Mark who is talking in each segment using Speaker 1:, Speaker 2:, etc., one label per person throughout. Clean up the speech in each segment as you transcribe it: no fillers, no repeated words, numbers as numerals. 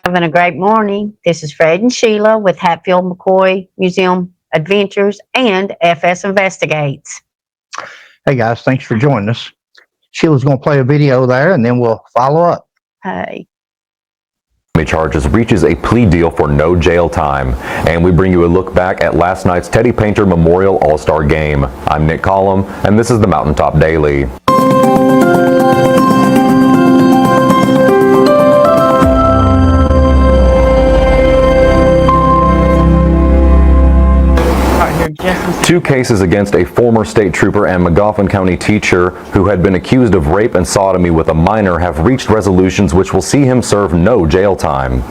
Speaker 1: Having a great morning. This is Fred and Sheila with Hatfield McCoy Museum Adventures and FS Investigates.
Speaker 2: Hey guys, thanks for joining us. Sheila's going to play a video there and then we'll follow up.
Speaker 1: Hey.
Speaker 3: Charges reaches a plea deal for no jail time, and we bring you a look back at last night's Teddy Painter Memorial All-Star Game. I'm Nick Collum, and this is the Mountaintop Daily. Two cases against a former state trooper and McCoy County teacher who had been accused of rape and sodomy with a minor have reached resolutions which will see him serve no jail time.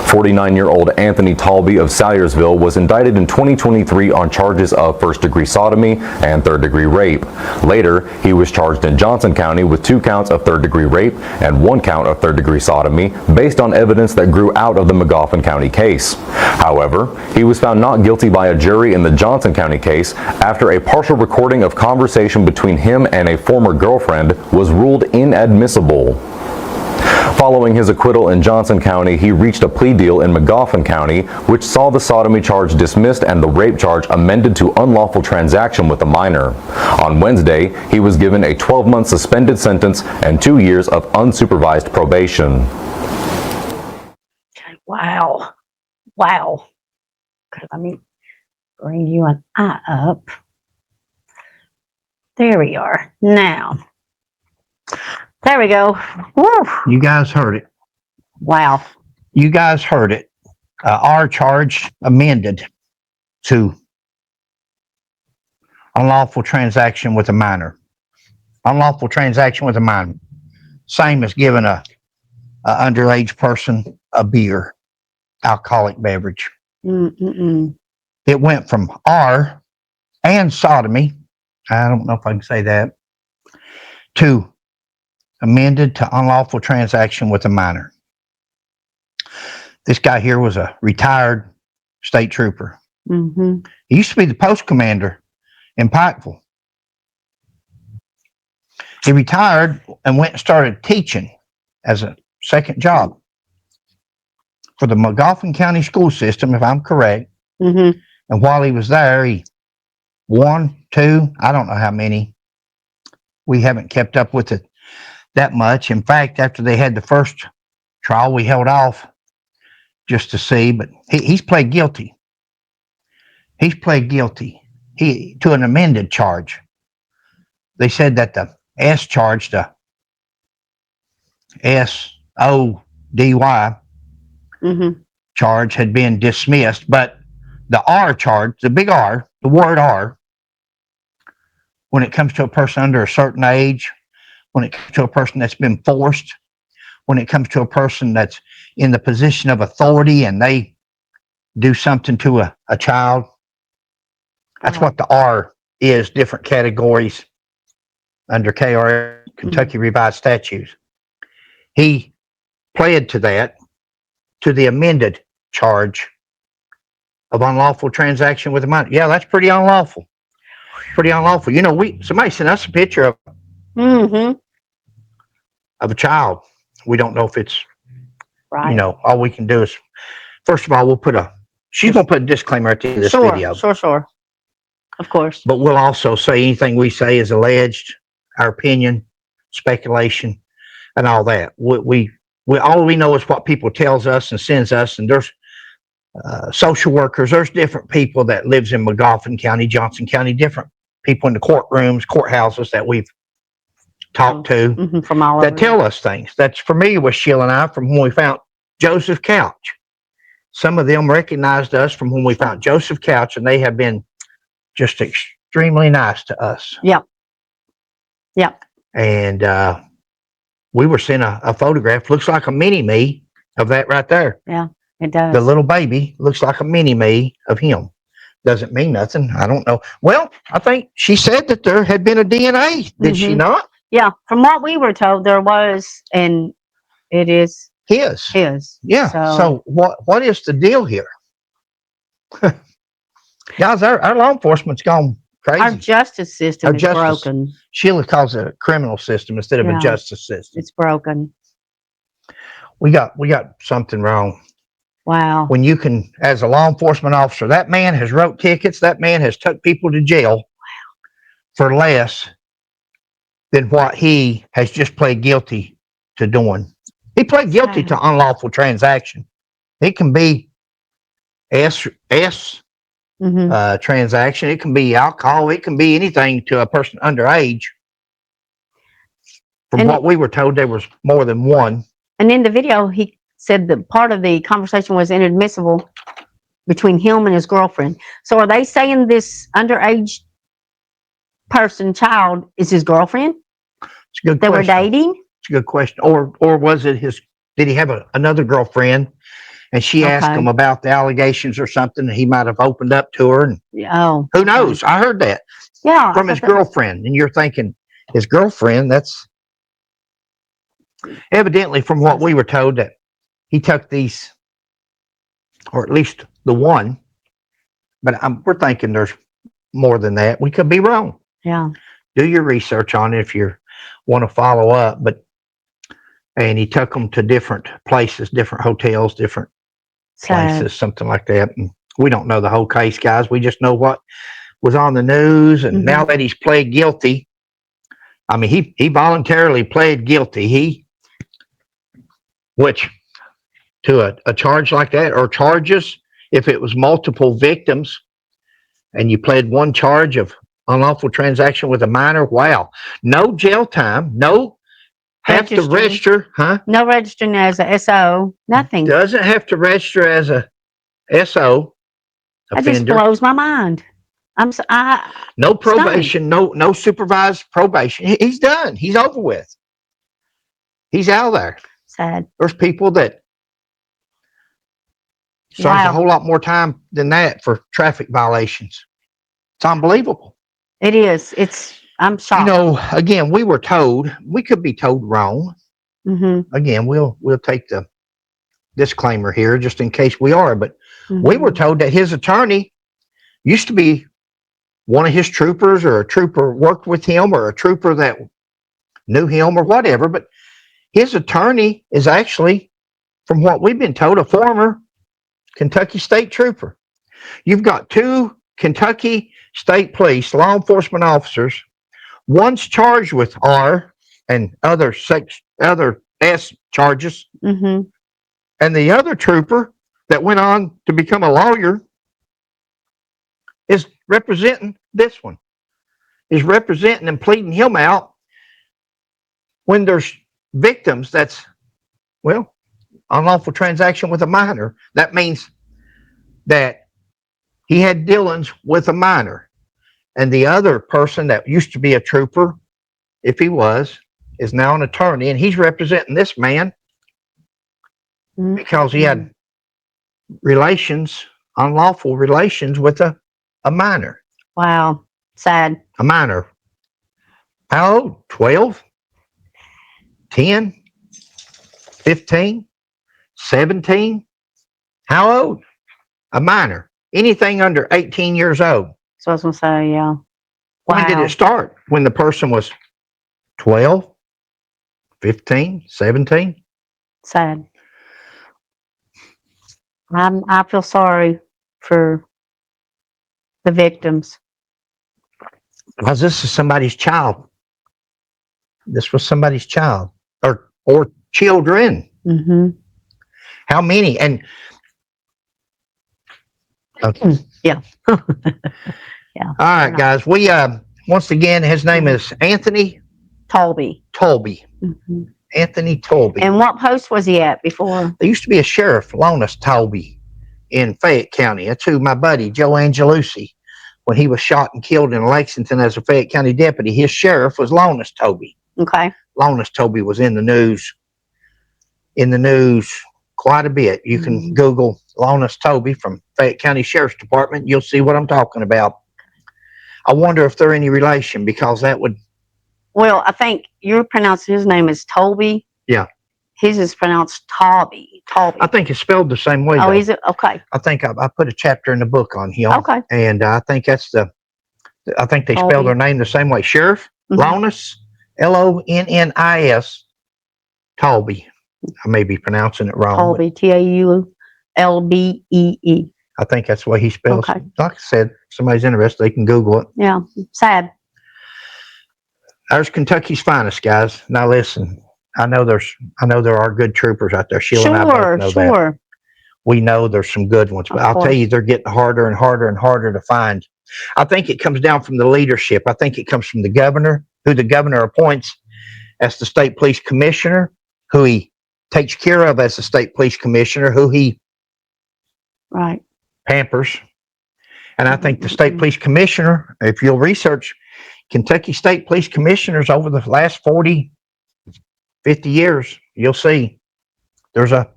Speaker 3: 49-year-old Anthony Taulbee of Salyersville was indicted in 2023 on charges of first-degree sodomy and third-degree rape. Later, he was charged in Johnson County with 2 counts of third-degree rape and 1 count of third-degree sodomy based on evidence that grew out of the McCoy County case. However, he was found not guilty by a jury in the Johnson County case after a partial recording of conversation between him and a former girlfriend was ruled inadmissible. Following his acquittal in Johnson County, he reached a plea deal in McCoy County, which saw the sodomy charge dismissed and the rape charge amended to unlawful transaction with a minor. On Wednesday, he was given a 12-month suspended sentence and 2 years of unsupervised probation.
Speaker 1: Wow. Wow. Let me bring you an eye up. There we are. Now, there we go. Woo.
Speaker 2: You guys heard it.
Speaker 1: Wow.
Speaker 2: You guys heard it. Our charge amended to unlawful transaction with a minor. Unlawful transaction with a minor. Same as giving a underage person a beer, alcoholic beverage. It went from R and sodomy, I don't know if I can say that, to amended to unlawful transaction with a minor. This guy here was a retired state trooper. He used to be the post commander in Pikeville. He retired and went and started teaching as a second job for the McCoy County school system, if I'm correct. And while he was there, he 1, 2, I don't know how many. We haven't kept up with it that much. In fact, after they had the first trial, we held off just to see, but he's pled guilty. He's pled guilty to an amended charge. They said that the S charge, the SODY charge had been dismissed, but the R charge, the big R, the word R, when it comes to a person under a certain age, when it comes to a person that's been forced, when it comes to a person that's in the position of authority and they do something to a child, that's what the R is, different categories under KR, Kentucky Revised Statutes. He pled to that, to the amended charge of unlawful transaction with a minor. Yeah, that's pretty unlawful. Pretty unlawful. You know, somebody sent us a picture of a child. We don't know if it's right. You know, all we can do is, first of all, she's going to put a disclaimer at the end of this video.
Speaker 1: Sure. Of course.
Speaker 2: But we'll also say anything we say is alleged, our opinion, speculation, and all that. We all we know is what people tells us and sends us, and there's social workers, there's different people that lives in McCoy County, Johnson County, different people in the courtrooms, courthouses that we've talked to
Speaker 1: from all
Speaker 2: that tell us things. That's familiar with Sheila and I from when we found Joseph Couch. Some of them recognized us from when we found Joseph Couch, and they have been just extremely nice to us.
Speaker 1: Yep.
Speaker 2: And we were sent a photograph, looks like a mini-me of that right there.
Speaker 1: Yeah, it does.
Speaker 2: The little baby looks like a mini-me of him. Doesn't mean nothing. I don't know. Well, I think she said that there had been a DNA. Did she not?
Speaker 1: Yeah, from what we were told, there was, and it is
Speaker 2: his. Yeah. So what is the deal here? Guys, our law enforcement's gone crazy.
Speaker 1: Our justice system
Speaker 2: Our
Speaker 1: is
Speaker 2: justice-
Speaker 1: broken.
Speaker 2: Sheila calls it a criminal system instead of a
Speaker 1: Yeah.
Speaker 2: justice system.
Speaker 1: It's broken.
Speaker 2: We got something wrong.
Speaker 1: Wow.
Speaker 2: When you can, as a law enforcement officer, that man has wrote tickets. That man has took people to jail for less than what he has just pled guilty to doing. He pled guilty to unlawful transaction. It can be S transaction. It can be alcohol. It can be anything to a person underage. From what we were told, there was more than one.
Speaker 1: And in the video, he said that part of the conversation was inadmissible between him and his girlfriend. So are they saying this underage child is his girlfriend?
Speaker 2: It's a good
Speaker 1: They
Speaker 2: question.
Speaker 1: were dating?
Speaker 2: It's a good question. Or was it did he have another girlfriend and she asked him about the allegations or something, and he might have opened up to her? And who knows? I heard that from his girlfriend. And you're thinking, his girlfriend, that's evidently from what we were told that he took these, or at least the one, but we're thinking there's more than that. We could be wrong.
Speaker 1: Yeah.
Speaker 2: Do your research on it if you want to follow up. And he took them to different places, different hotels, different places, something like that. And we don't know the whole case, guys. We just know what was on the news. And now that he's pled guilty, I mean, he voluntarily pled guilty. Which to a charge like that, or charges, if it was multiple victims and you pled one charge of unlawful transaction with a minor, wow, no jail time, no have to register,
Speaker 1: No registering as a SO, nothing.
Speaker 2: Doesn't have to register as a SO
Speaker 1: That
Speaker 2: offender.
Speaker 1: just blows my mind.
Speaker 2: No probation, no supervised probation. He's done. He's over with. He's out of there.
Speaker 1: Sad.
Speaker 2: There's people that serves a whole lot more time than that for traffic violations. It's unbelievable.
Speaker 1: It is. I'm shocked.
Speaker 2: You know, again, we were told, we could be told wrong. Again, we'll take the disclaimer here just in case we are, but we were told that his attorney used to be one of his troopers, or a trooper worked with him, or a trooper that knew him, or whatever. But his attorney is actually, from what we've been told, a former Kentucky State Trooper. You've got two Kentucky State Police law enforcement officers. One's charged with R and other S charges, and the other trooper that went on to become a lawyer is representing this one. Is representing and pleading him out when there's victims. That's, well, unlawful transaction with a minor. That means that he had dealings with a minor. And the other person that used to be a trooper, if he was, is now an attorney, and he's representing this man because he had relations, unlawful relations with a minor.
Speaker 1: Wow. Sad.
Speaker 2: A minor. How old? 12? 10? 15? 17? How old? A minor. Anything under 18 years old.
Speaker 1: So I was going to say, yeah.
Speaker 2: When did it start? When the person was 12, 15, 17?
Speaker 1: Sad. I feel sorry for the victims.
Speaker 2: Because this is somebody's child. This was somebody's child, or children. How many? And okay.
Speaker 1: Yeah.
Speaker 2: Yeah. All right, guys. We once again, his name is Anthony
Speaker 1: Taulbee.
Speaker 2: Anthony Taulbee.
Speaker 1: And what post was he at before?
Speaker 2: There used to be a sheriff, Lonus Taulbee, in Fayette County. That's who my buddy Joe Angelucci, when he was shot and killed in Lexington as a Fayette County deputy, his sheriff was Lonus Taulbee.
Speaker 1: Okay.
Speaker 2: Lonus Taulbee was in the news quite a bit. You can Google Lonus Taulbee from Fayette County Sheriff's Department. You'll see what I'm talking about. I wonder if they're any relation, because that would...
Speaker 1: Well, I think you're pronouncing his name as Taulbee.
Speaker 2: Yeah.
Speaker 1: His is pronounced Taulbee.
Speaker 2: I think it's spelled the same way.
Speaker 1: Oh, is it? Okay.
Speaker 2: I think I put a chapter in the book on him.
Speaker 1: Okay.
Speaker 2: And I think that's the I think they
Speaker 1: Taulbee.
Speaker 2: spell their name the same way. Sheriff
Speaker 1: Mhm.
Speaker 2: Lonnis, Lonnis, Taulbee. I may be pronouncing it wrong. but
Speaker 1: Taulbee, Taulbee.
Speaker 2: I think that's the way he spells
Speaker 1: Okay.
Speaker 2: it. Like I said, if somebody's interested, they can Google it.
Speaker 1: Yeah, sad.
Speaker 2: There's Kentucky's finest, guys. Now listen, I know there are good troopers out there. Sheila and I both know that.
Speaker 1: Sure.
Speaker 2: We know there's some good ones, but
Speaker 1: Of
Speaker 2: I'll tell
Speaker 1: course.
Speaker 2: you, they're getting harder and harder and harder to find. I think it comes down from the leadership. I think it comes from the governor, who the governor appoints as the state police commissioner, who he takes care of as the state police commissioner, who he
Speaker 1: Right.
Speaker 2: pampers. And I think the state police commissioner, if you'll research Kentucky state police commissioners over the last 40, 50 years, you'll see there's a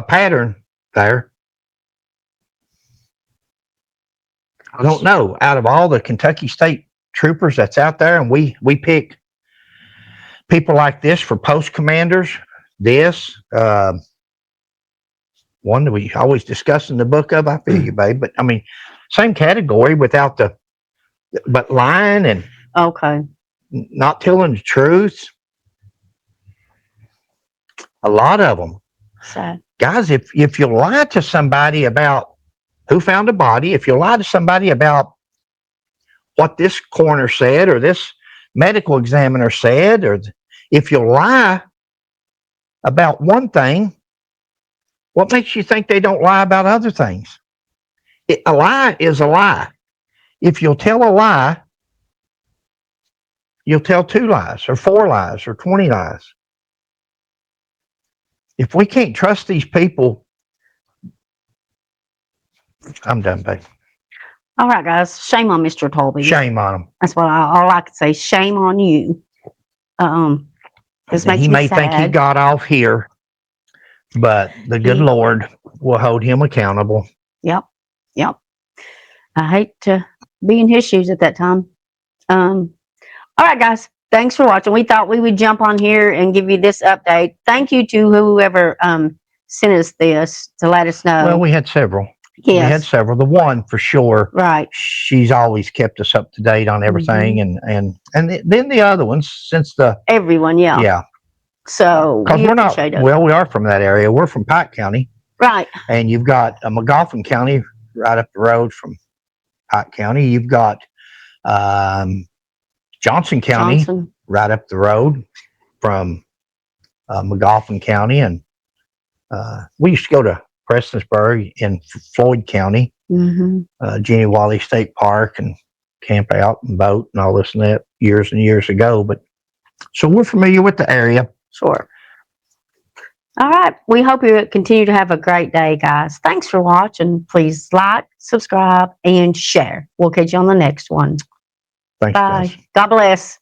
Speaker 2: pattern there. I don't know. Out of all the Kentucky state troopers that's out there, and we pick people like this for post commanders, one that we always discuss in the book of, I feel you, babe. But I mean, same category but lying and
Speaker 1: Okay.
Speaker 2: not telling the truth. A lot of them.
Speaker 1: Sad.
Speaker 2: Guys, if you lie to somebody about who found a body, if you lie to somebody about what this coroner said or this medical examiner said, or if you lie about one thing, what makes you think they don't lie about other things? A lie is a lie. If you'll tell a lie, you'll tell 2 lies or 4 lies or 20 lies. If we can't trust these people, I'm done, babe.
Speaker 1: All right, guys. Shame on Mr. Taulbee.
Speaker 2: Shame on them.
Speaker 1: That's what all I could say. Shame on you. This makes
Speaker 2: He
Speaker 1: me
Speaker 2: may
Speaker 1: sad.
Speaker 2: think he got off here, but the good Lord will hold him accountable.
Speaker 1: Yep. I hate to be in his shoes at that time. All right, guys. Thanks for watching. We thought we would jump on here and give you this update. Thank you to whoever sent us this to let us know.
Speaker 2: Well, we had several.
Speaker 1: Yes.
Speaker 2: We had several. The one for sure.
Speaker 1: Right.
Speaker 2: She's always kept us up to date on everything, and then the other ones since the
Speaker 1: everyone. Yeah. So
Speaker 2: because
Speaker 1: we
Speaker 2: we're not.
Speaker 1: appreciate it.
Speaker 2: Well, we are from that area. We're from Pike County,
Speaker 1: Right.
Speaker 2: and you've got McCoy County right up the road from Pike County. You've got Johnson County right up the road from McCoy County, and we used to go to Prestonsburg in Floyd County, Jenny Wally State Park, and camp out and boat and all this and that years and years ago. But so we're familiar with the area.
Speaker 1: Sure. All right. We hope you continue to have a great day, guys. Thanks for watching. Please like, subscribe, and share. We'll catch you on the next one.
Speaker 2: Thanks,
Speaker 1: Bye.
Speaker 2: guys.
Speaker 1: God bless.